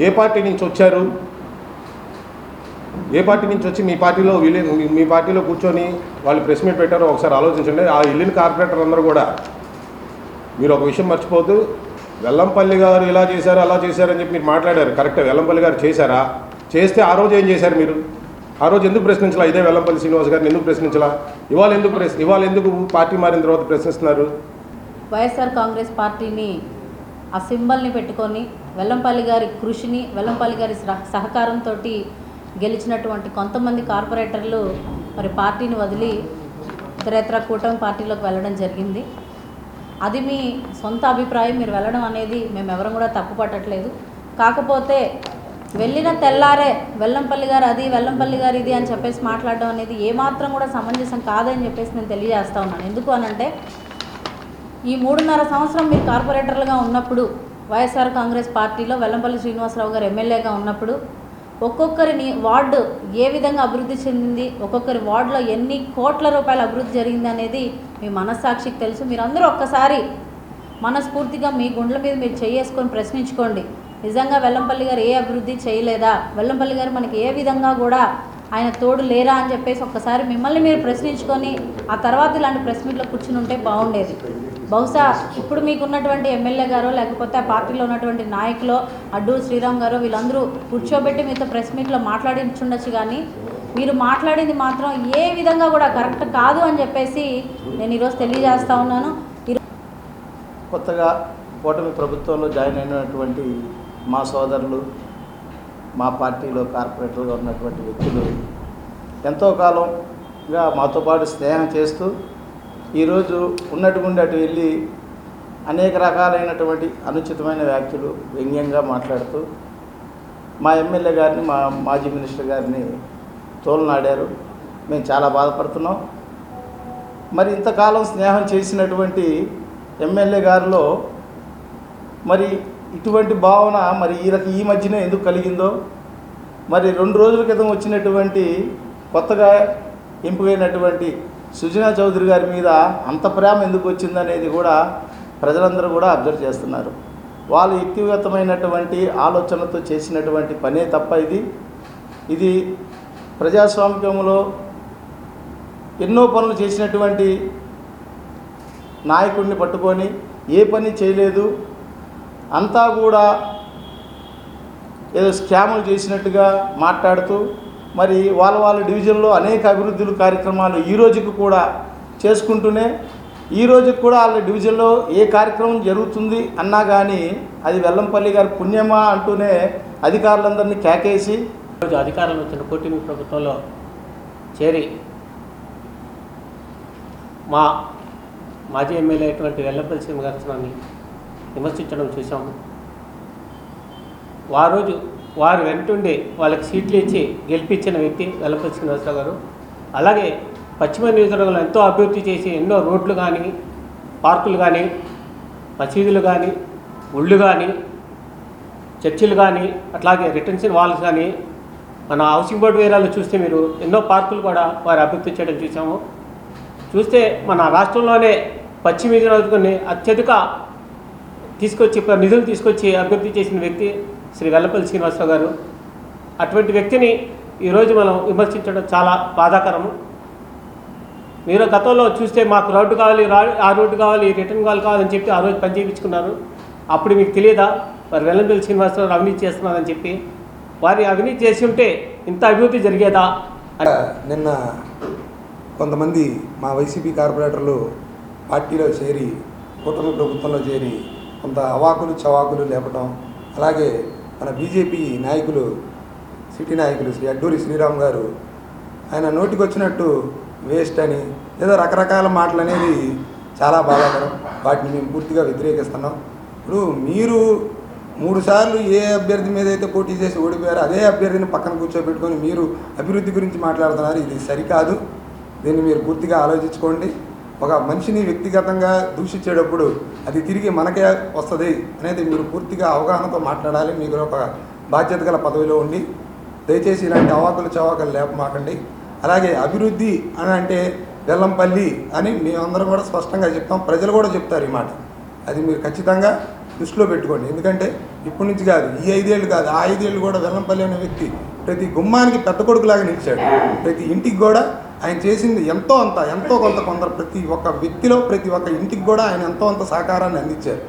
ఏ పార్టీ నుంచి వచ్చారు, ఏ పార్టీ నుంచి వచ్చి మీ పార్టీలో కూర్చొని వాళ్ళు ప్రెస్ మీట్ పెట్టారో ఒకసారి ఆలోచించండి. ఆ వెళ్ళిన కార్పొరేటర్ అందరూ కూడా మీరు ఒక విషయం మర్చిపోతూ వెల్లంపల్లి గారు ఇలా చేశారు అలా చేశారని చెప్పి మీరు మాట్లాడారు. కరెక్టే, వెల్లంపల్లి గారు చేశారా? చేస్తే ఆ రోజు ఏం చేశారు మీరు? ఆ రోజు ఎందుకు ప్రశ్నించాలా? ఇదే వెల్లంపల్లి శ్రీనివాస్ గారిని ఎందుకు ప్రశ్నించాలా? ఇవాళ ఎందుకు పార్టీ మారిన తర్వాత ప్రశ్నిస్తున్నారు? వైఎస్ఆర్ కాంగ్రెస్ పార్టీని ఆ సింబల్ని పెట్టుకొని వెల్లంపల్లి గారి కృషిని, వెల్లంపల్లి గారి సహకారంతో గెలిచినటువంటి కొంతమంది కార్పొరేటర్లు మరి పార్టీని వదిలి ఇతరేతర కూటమి పార్టీలోకి వెళ్ళడం జరిగింది. అది మీ సొంత అభిప్రాయం. మీరు వెళ్ళడం అనేది మేము ఎవరం కూడా తప్పు పట్టట్లేదు. కాకపోతే వెళ్ళిన తెల్లారే వెల్లంపల్లి గారు అది, వెల్లంపల్లి గారు ఇది అని చెప్పేసి మాట్లాడడం అనేది ఏమాత్రం కూడా సమంజసం కాదని చెప్పేసి నేను తెలియజేస్తా ఉన్నాను. ఎందుకు అనంటే ఈ 3.5 సంవత్సరం మీరు కార్పొరేటర్లుగా ఉన్నప్పుడు, వైఎస్ఆర్ కాంగ్రెస్ పార్టీలో వెల్లంపల్లి శ్రీనివాసరావు గారు ఎమ్మెల్యేగా ఉన్నప్పుడు ఒక్కొక్కరిని వార్డు ఏ విధంగా అభివృద్ధి చెందింది, ఒక్కొక్కరి వార్డులో ఎన్ని కోట్ల రూపాయల అభివృద్ధి జరిగింది అనేది మీ మనస్సాక్షికి తెలుసు. మీరందరూ ఒక్కసారి మనస్ఫూర్తిగా మీ గుండెల మీద మీరు చేసుకొని ప్రశ్నించుకోండి. నిజంగా వెల్లంపల్లి గారు ఏ అభివృద్ధి చేయలేదా, వెల్లంపల్లి గారు మనకి ఏ విధంగా కూడా ఆయన తోడు లేరా అని చెప్పేసి ఒక్కసారి మిమ్మల్ని మీరు ప్రశ్నించుకొని ఆ తర్వాత ఇలాంటి ప్రెస్ మీట్లో కూర్చుని ఉంటే బాగుండేది. బహుశా ఇప్పుడు మీకున్నటువంటి ఎమ్మెల్యే గారో లేకపోతే ఆ పార్టీలో ఉన్నటువంటి నాయకులు అడ్డూరు శ్రీరామ్ గారు వీళ్ళందరూ కూర్చోబెట్టి మీతో ప్రెస్ మీట్లో మాట్లాడించుండొచ్చు, కానీ మీరు మాట్లాడింది మాత్రం ఏ విధంగా కూడా కరెక్ట్ కాదు అని చెప్పేసి నేను ఈరోజు తెలియజేస్తా ఉన్నాను. కొత్తగా కూటమి ప్రభుత్వంలో జాయిన్ అయినటువంటి మా సోదరులు, మా పార్టీలో కార్పొరేటర్గా ఉన్నటువంటి వ్యక్తులు ఎంతో కాలంగా మాతో పాటు స్నేహం చేస్తూ ఈరోజు ఉన్నటువంటి అటు వెళ్ళి అనేక రకాలైనటువంటి అనుచితమైన వ్యాఖ్యలు వ్యంగ్యంగా మాట్లాడుతూ మా ఎమ్మెల్యే గారిని, మా మాజీ మినిస్టర్ గారిని తోలనాడారు. మేము చాలా బాధపడుతున్నాం. మరి ఇంతకాలం స్నేహం చేసినటువంటి ఎమ్మెల్యే గారిలో మరి ఇటువంటి భావన మరి ఈ మధ్యనే ఎందుకు కలిగిందో, మరి 2 రోజుల క్రితం వచ్చినటువంటి కొత్తగా ఎంపికైనటువంటి సుజనా చౌదరి గారి మీద అంత ప్రేమ ఎందుకు వచ్చిందనేది కూడా ప్రజలందరూ కూడా అబ్జర్వ్ చేస్తున్నారు. వాళ్ళు వ్యక్తిగతమైనటువంటి ఆలోచనలతో చేసినటువంటి పనే తప్ప ఇది ప్రజాస్వామ్యంలో ఎన్నో పనులు చేసినటువంటి నాయకుడిని పట్టుకొని ఏ పని చేయలేదు, అంతా కూడా ఏదో స్కాములు చేసినట్టుగా మాట్లాడుతూ మరి వాళ్ళ డివిజన్లో అనేక అభివృద్ధులు కార్యక్రమాలు ఈ రోజుకు కూడా చేసుకుంటూనే ఈ రోజుకి కూడా వాళ్ళ డివిజన్లో ఏ కార్యక్రమం జరుగుతుంది అన్నా కానీ అది వెల్లంపల్లి గారి పుణ్యమా అంటూనే అధికారులందరినీ కేకేసి ఈరోజు అధికారంలో వచ్చిన కూటమి ప్రభుత్వంలో చేరి మా మాజీ ఎమ్మెల్యే అయినటువంటి వెల్లంపల్లి శ్రీనివాసరావుని విమర్శించడం చూసాము. ఆ రోజు వారు వెంటుండి వాళ్ళకి సీట్లు ఇచ్చి గెలిపించిన వ్యక్తి వెల్లంపల్లి శ్రీనివాసరావు గారు. అలాగే పశ్చిమ నియోజకవర్గంలో ఎంతో అభివృద్ధి చేసి ఎన్నో రోడ్లు కానీ, పార్కులు కానీ, మసీదులు కానీ, గుళ్ళు కానీ, చర్చిలు కానీ, అట్లాగే రిటెన్షన్ వాల్స్ కానీ, మన హౌసింగ్ బోర్డు ఏరియాలో చూస్తే మీరు ఎన్నో పార్కులు కూడా వారు అభివృద్ధి చేయడం చూసాము. చూస్తే మన రాష్ట్రంలోనే పశ్చిమ నియోజకవర్గాన్ని అత్యధిక నిధులు తీసుకొచ్చి అభివృద్ధి చేసిన వ్యక్తి శ్రీ వెల్లంపల్లి శ్రీనివాసరావు గారు. అటువంటి వ్యక్తిని ఈరోజు మనం విమర్శించడం చాలా బాధాకరము. మీరు గతంలో చూస్తే మాకు రోడ్డు కావాలి, ఆ రోడ్డు కావాలి, రిటర్న్ కావాలని చెప్పి ఆ రోజు పని చేయించుకున్నారు. అప్పుడు మీకు తెలియదా మరి వెల్లంపల్లి శ్రీనివాసరావు అవినీతి చేస్తున్నారని చెప్పి? వారి అవినీతి చేసి ఉంటే ఇంత అభివృద్ధి జరిగేదా? నిన్న కొంతమంది మా వైసీపీ కార్పొరేటర్లు పార్టీలో చేరి కూటమి ప్రభుత్వంలో చేరి కొంత అవాకులు చవాకులు లేపటం, అలాగే మన బీజేపీ నాయకులు సిటీ నాయకులు శ్రీ అడ్డూరి శ్రీరామ్ గారు ఆయన నోటికి వచ్చినట్టు వేస్ట్ అని ఏదో రకరకాల మాటలు అనేది చాలా బాధాకరం. వాటిని మేము పూర్తిగా వ్యతిరేకిస్తున్నాం. ఇప్పుడు మీరు 3 సార్లు ఏ అభ్యర్థి మీద అయితే పోటీ చేసి ఓడిపోయారో అదే అభ్యర్థిని పక్కన కూర్చోబెట్టుకొని మీరు అభివృద్ధి గురించి మాట్లాడుతున్నారు. ఇది సరికాదు. దీన్ని మీరు పూర్తిగా ఆలోచించుకోండి. ఒక మనిషిని వ్యక్తిగతంగా దూషించేటప్పుడు అది తిరిగి మనకే వస్తుంది అనేది మీరు పూర్తిగా అవగాహనతో మాట్లాడాలి. మీరు ఒక బాధ్యత గల పదవిలో ఉండి దయచేసి ఇలాంటి అవాకులు చవాకులు లేపమాకండి. అలాగే అభివృద్ధి అని అంటే వెల్లంపల్లి అని మేమందరం కూడా స్పష్టంగా చెప్తాం. ప్రజలు కూడా చెప్తారు ఈ మాట. అది మీరు ఖచ్చితంగా దృష్టిలో పెట్టుకోండి. ఎందుకంటే ఇప్పటి నుంచి కాదు, ఈ 5 ఏళ్ళు కాదు, ఆ 5 ఏళ్ళు కూడా వెల్లంపల్లి అనే వ్యక్తి ప్రతి గుమ్మానికి పెద్ద కొడుకులాగా నిలిచాడు. ప్రతి ఇంటికి కూడా ఆయన చేసింది ఎంతో కొంత ప్రతి ఒక్క వ్యక్తిలో ప్రతి ఒక్క ఇంటికి కూడా ఆయన ఎంతో అంత సహకారాన్ని అందించారు.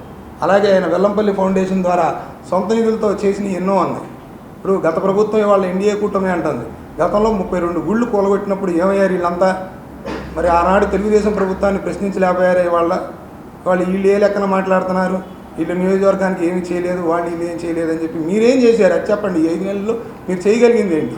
అలాగే ఆయన వెల్లంపల్లి ఫౌండేషన్ ద్వారా సొంత నిధులతో చేసినవి ఎన్నో ఉన్నాయి. ఇప్పుడు గత ప్రభుత్వం ఇవాళ ఎన్డీఏ కూటమి అంటుంది. గతంలో 32 గుళ్ళు కూలగొట్టినప్పుడు ఏమయ్యారు వీళ్ళంతా? మరి ఆనాడు తెలుగుదేశం ప్రభుత్వాన్ని ప్రశ్నించలేకపోయారు. వాళ్ళు వీళ్ళు ఏ లెక్కన మాట్లాడుతున్నారు, వీళ్ళు నియోజకవర్గానికి ఏమీ చేయలేదు, వాళ్ళు వీళ్ళు ఏం చేయలేదు అని చెప్పి మీరేం చేశారు అది చెప్పండి. ఈ 5 నెలల్లో మీరు చేయగలిగింది ఏంటి?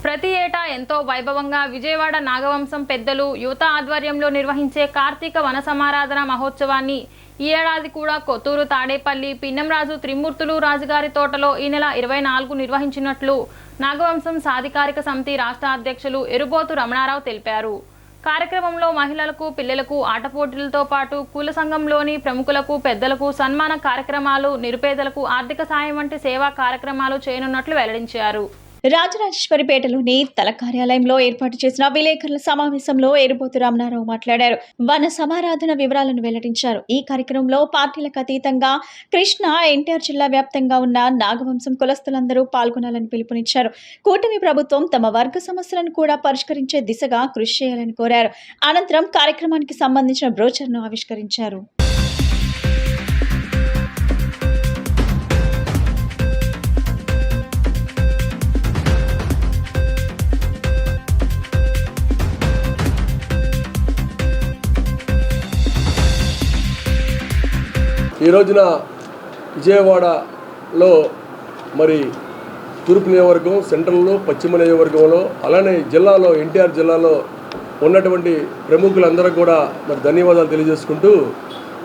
ప్రతి ఏటా ఎంతో వైభవంగా విజయవాడ నాగవంశం పెద్దలు యువత ఆధ్వర్యంలో నిర్వహించే కార్తీక వన సమారాధన మహోత్సవాన్ని ఈ ఏడాది కూడా కొత్తూరు తాడేపల్లి పిన్నంరాజు త్రిమూర్తులు రాజుగారి తోటలో ఈ నెల 24 నిర్వహించినట్లు నాగవంశం సాధికారిక సమితి రాష్ట్ర అధ్యక్షులు ఎరుబోతు రమణారావు తెలిపారు. కార్యక్రమంలో మహిళలకు, పిల్లలకు ఆట పోటీలతో పాటు కుల సంఘంలోని ప్రముఖులకు, పెద్దలకు సన్మాన కార్యక్రమాలు, నిరుపేదలకు ఆర్థిక సాయం వంటి సేవా కార్యక్రమాలు చేయనున్నట్లు వెల్లడించారు. రాజరాజేశ్వరిపేటలోని తల కార్యాలయంలో ఏర్పాటు చేసిన విలేకరుల సమావేశంలో ఎరుబోతు రామనారావు మాట్లాడారు. వన సమారాధన వివరాలను వెల్లడించారు. ఈ కార్యక్రమంలో పార్టీలకు అతీతంగా కృష్ణా, ఎన్టీఆర్ జిల్లా వ్యాప్తంగా ఉన్న నాగవంశం కులస్తులందరూ పాల్గొనాలని పిలుపునిచ్చారు. కూటమి ప్రభుత్వం తమ వర్గ సమస్యలను కూడా పరిష్కరించే దిశగా కృషి చేయాలని కోరారు. అనంతరం కార్యక్రమానికి సంబంధించిన బ్రోచర్ను ఆవిష్కరించారు. ఈ రోజున విజయవాడలో మరి తూర్పు నియోజకవర్గం, సెంట్రల్లో, పశ్చిమ నియోజకవర్గంలో, అలానే జిల్లాలో ఎన్టీఆర్ జిల్లాలో ఉన్నటువంటి ప్రముఖులందరూ కూడా మరి ధన్యవాదాలు తెలియజేసుకుంటూ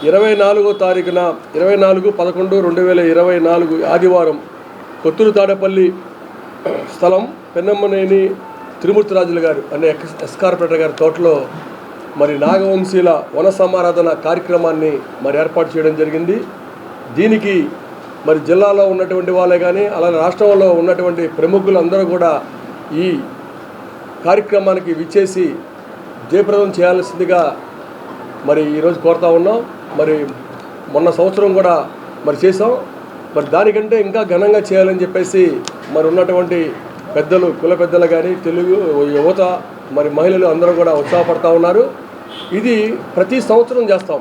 24వ తారీఖున 24/11/2024 ఆదివారం కొత్తూరు తాడేపల్లి స్థలం పెన్నమ్మనేని త్రిమూర్తిరాజులు గారు అనే ఎస్ కార్పొరేటర్ గారి తోటలో మరి నాగవంశీల వన సమారాధన కార్యక్రమాన్ని మరి ఏర్పాటు చేయడం జరిగింది. దీనికి మరి జిల్లాలో ఉన్నటువంటి వాళ్ళే కానీ అలాగే రాష్ట్రంలో ఉన్నటువంటి ప్రముఖులందరూ కూడా ఈ కార్యక్రమానికి విచ్చేసి జయప్రదం చేయాల్సిందిగా మరి ఈరోజు కోరుతా ఉన్నాం. మరి మొన్న సంవత్సరం కూడా మరి చేసాం. మరి దానికంటే ఇంకా ఘనంగా చేయాలని చెప్పేసి మరి ఉన్నటువంటి పెద్దలు, కుల పెద్దలు కానీ, తెలుగు యువత, మరి మహిళలు అందరూ కూడా ఉత్సాహపడతా ఉన్నారు. ఇది ప్రతి సంవత్సరం చేస్తాం.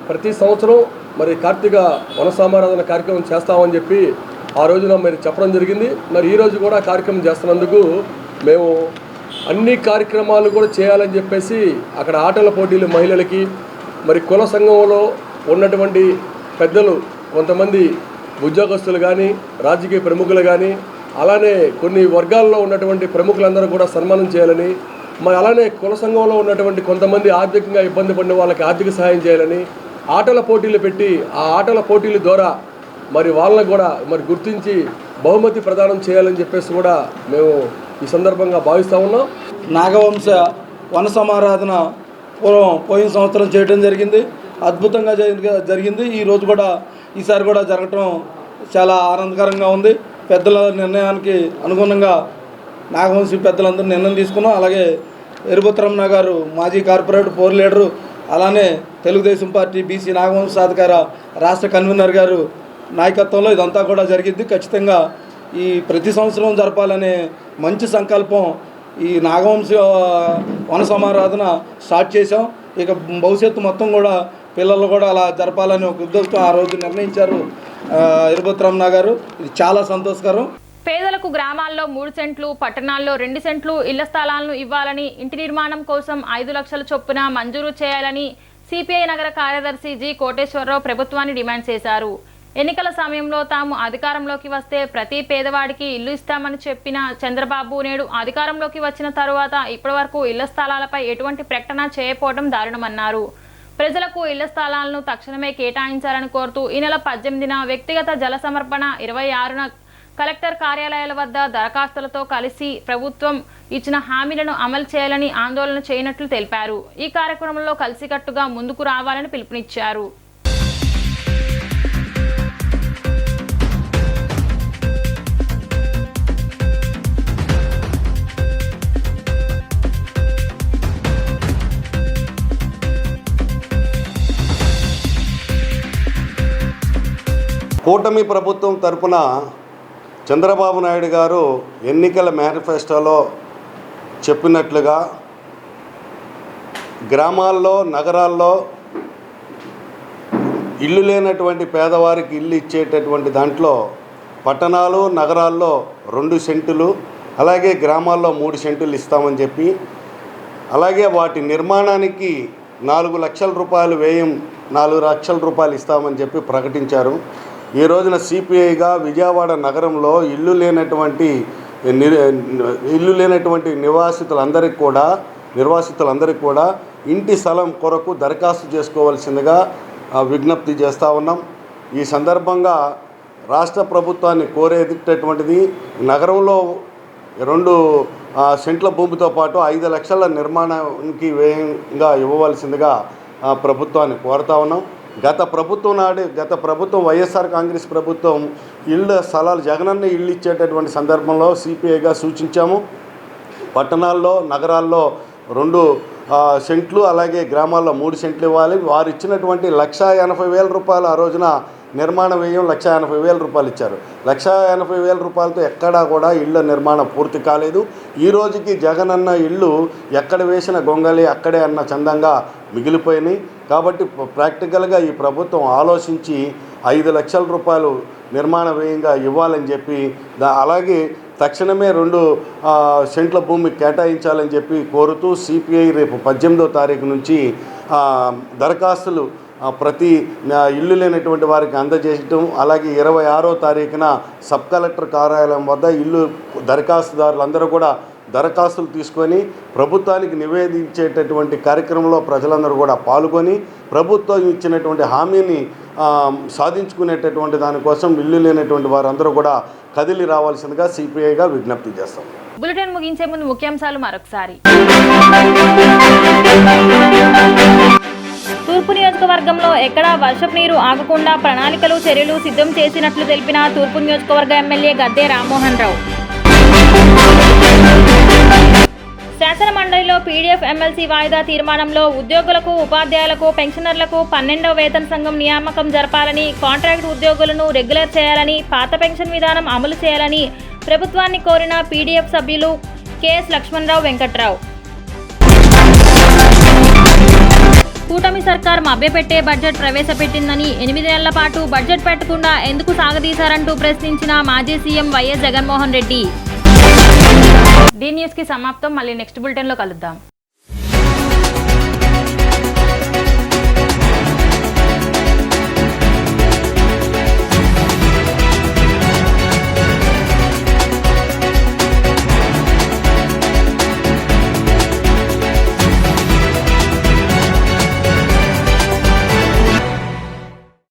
ప్రతి సంవత్సరం మరి కార్తీక వన సమారాధన కార్యక్రమం చేస్తామని చెప్పి ఆ రోజున మరి చెప్పడం జరిగింది. మరి ఈరోజు కూడా కార్యక్రమం చేస్తున్నందుకు మేము అన్ని కార్యక్రమాలు కూడా చేయాలని చెప్పేసి అక్కడ ఆటల పోటీలు మహిళలకి, మరి కుల సంఘంలో ఉన్నటువంటి పెద్దలు, కొంతమంది ఉద్యోగస్తులు కానీ, రాజకీయ ప్రముఖులు కానీ, అలానే కొన్ని వర్గాల్లో ఉన్నటువంటి ప్రముఖులందరూ కూడా సన్మానం చేయాలని, మరి అలానే కుల సంఘంలో ఉన్నటువంటి కొంతమంది ఆర్థికంగా ఇబ్బంది పడిన వాళ్ళకి ఆర్థిక సహాయం చేయాలని ఆటల పోటీలు పెట్టి ఆ ఆటల పోటీల ద్వారా మరి వాళ్ళని కూడా మరి గుర్తించి బహుమతి ప్రదానం చేయాలని చెప్పేసి కూడా మేము ఈ సందర్భంగా భావిస్తూ ఉన్నాం. నాగవంశ వన సమారాధన పోయిన సంవత్సరం చేయడం జరిగింది, అద్భుతంగా జరిగింది. ఈరోజు కూడా ఈసారి కూడా జరగటం చాలా ఆనందకరంగా ఉంది. పెద్దల నిర్ణయానికి అనుగుణంగా నాగవంశీ పెద్దలందరూ నిర్ణయం తీసుకున్నాం. అలాగే ఎరుబుత్రమణ గారు మాజీ కార్పొరేటర్ పోర్ లీడరు, అలానే తెలుగుదేశం పార్టీ బీసీ నాగవంశ సాధికార రాష్ట్ర కన్వీనర్ గారు నాయకత్వంలో ఇదంతా కూడా జరిగింది. ఖచ్చితంగా ఈ ప్రతి సంవత్సరం జరపాలనే మంచి సంకల్పం ఈ నాగవంశ వన సమారాధన స్టార్ట్ చేసాం. ఇక భవిష్యత్తు మొత్తం కూడా పిల్లలు కూడా అలా జరపాలని ఒక ఉద్దేశంతో ఆ రోజు నిర్ణయించారు ఎరుబుత్రమణ గారు. ఇది చాలా సంతోషకరం. పేదలకు గ్రామాల్లో 3 సెంట్లు, పట్టణాల్లో 2 సెంట్లు ఇళ్ల స్థలాలను ఇవ్వాలని, ఇంటి నిర్మాణం కోసం 5 లక్షల చొప్పున మంజూరు చేయాలని సిపిఐ నగర కార్యదర్శి జి కోటేశ్వరరావు ప్రభుత్వాన్ని డిమాండ్ చేశారు. ఎన్నికల సమయంలో తాము అధికారంలోకి వస్తే ప్రతి పేదవాడికి ఇల్లు ఇస్తామని చెప్పిన చంద్రబాబు నేడు అధికారంలోకి వచ్చిన తరువాత ఇప్పటివరకు ఇళ్ల స్థలాలపై ఎటువంటి ప్రకటన చేయకపోవడం దారుణమన్నారు. ప్రజలకు ఇళ్ల స్థలాలను తక్షణమే కేటాయించాలని కోరుతూ ఈ నెల 18న వ్యక్తిగత జల సమర్పణ, 26న కలెక్టర్ కార్యాలయాల వద్ద దరఖాస్తులతో కలిసి ప్రభుత్వం ఇచ్చిన హామీలను అమలు చేయాలని ఆందోళన చేయనట్లు తెలిపారు. ఈ కార్యక్రమంలో కలిసికట్టుగా ముందుకు రావాలని పిలుపునిచ్చారు. కూటమి ప్రభుత్వం తరపున చంద్రబాబు నాయుడు గారు ఎన్నికల మేనిఫెస్టోలో చెప్పినట్లుగా గ్రామాల్లో, నగరాల్లో ఇల్లు లేనటువంటి పేదవారికి ఇల్లు ఇచ్చేటటువంటి దాంట్లో పట్టణాలు, నగరాల్లో 2 సెంటులు, అలాగే గ్రామాల్లో 3 సెంటులు ఇస్తామని చెప్పి, అలాగే వాటి నిర్మాణానికి 4 లక్షల రూపాయలు వ్యయం, 4 లక్షల రూపాయలు ఇస్తామని చెప్పి ప్రకటించారు. ఈ రోజున సిపిఐగా విజయవాడ నగరంలో ఇల్లు లేనటువంటి నిర్వాసితులందరికీ కూడా ఇంటి స్థలం కొరకు దరఖాస్తు చేసుకోవాల్సిందిగా విజ్ఞప్తి చేస్తూ ఉన్నాం. ఈ సందర్భంగా రాష్ట్ర ప్రభుత్వాన్ని కోరేటటువంటిది నగరంలో 2 సెంట్ల భూమితో పాటు 5 లక్షల నిర్మాణానికి వ్యయంగా ఇవ్వవలసిందిగా ప్రభుత్వాన్ని కోరుతా ఉన్నాం. గత ప్రభుత్వం వైఎస్ఆర్ కాంగ్రెస్ ప్రభుత్వం ఇళ్ళ స్థలాలు జగనన్న ఇళ్ళు ఇచ్చేటటువంటి సందర్భంలో సిపిఐగా సూచించాము. పట్టణాల్లో, నగరాల్లో 2 సెంట్లు, అలాగే గ్రామాల్లో 3 సెంట్లు ఇవ్వాలి. వారు ఇచ్చినటువంటి 1,80,000 రూపాయలు ఆ రోజున నిర్మాణ వ్యయం 1,80,000 రూపాయలు ఇచ్చారు. 1,80,000 రూపాయలతో ఎక్కడా కూడా ఇళ్ళ నిర్మాణం పూర్తి కాలేదు. ఈ రోజుకి జగనన్న ఇళ్ళు ఎక్కడ వేసిన గొంగలి అక్కడే అన్న చందంగా మిగిలిపోయినాయి. కాబట్టి ప్రాక్టికల్గా ఈ ప్రభుత్వం ఆలోచించి 5 లక్షల రూపాయలు నిర్మాణ వ్యయంగా ఇవ్వాలని చెప్పి, అలాగే తక్షణమే 2 సెంట్ల భూమి కేటాయించాలని చెప్పి కోరుతూ సిపిఐ రేపు 18వ తారీఖు నుంచి దరఖాస్తులు ప్రతి ఇల్లు లేనటువంటి వారికి అందజేయటం, అలాగే 26వ తారీఖున సబ్ కలెక్టర్ కార్యాలయం వద్ద ఇల్లు దరఖాస్తుదారులందరూ కూడా దరఖాస్తులు తీసుకొని ప్రభుత్వానికి నివేదించేటటువంటి కార్యక్రమంలో ప్రజలందరూ కూడా పాల్గొని ప్రభుత్వం ఇచ్చినటువంటి హామీని సాధించుకునేటటువంటి దానికోసం ఇల్లు లేనటువంటి వారందరూ కూడా కదిలి రావాల్సిందిగా సిపిఐగా విజ్ఞప్తి చేస్తాం. బులెటిన్ ముగించే ముందు ముఖ్యాంశాలు మరొకసారి. తూర్పు నియోజకవర్గంలో ఎక్కడా వర్షపు నీరు ఆగకుండా ప్రణాళికలు, చర్యలు సిద్ధం చేసినట్లు తెలిపిన తూర్పు నియోజకవర్గ ఎమ్మెల్యే గద్దె రామ్మోహన్ రావు. శాసన మండలిలో పీడీఎఫ్ ఎమ్మెల్సీ వాయిదా తీర్మానంలో ఉద్యోగులకు, ఉపాధ్యాయులకు, పెన్షనర్లకు 12వ వేతన సంఘం నియామకం జరపాలని, కాంట్రాక్ట్ ఉద్యోగులను రెగ్యులర్ చేయాలని, పాత పెన్షన్ విధానం అమలు చేయాలని ప్రభుత్వాన్ని కోరిన పీడీఎఫ్ సభ్యులు కెఎస్ లక్ష్మణరావు, వెంకట్రావు. కూటమి సర్కార్ మభ్యపెట్టే బడ్జెట్ ప్రవేశపెట్టిందని 8 నెలల పాటు బడ్జెట్ పెట్టకుండా ఎందుకు సాగదీశారంటూ ప్రశ్నించిన మాజీ CM YS Jaganmohan Reddy. D news కి సమాప్తం. మళ్ళీ నెక్స్ట్ బులెటిన్ లో కలుద్దాం.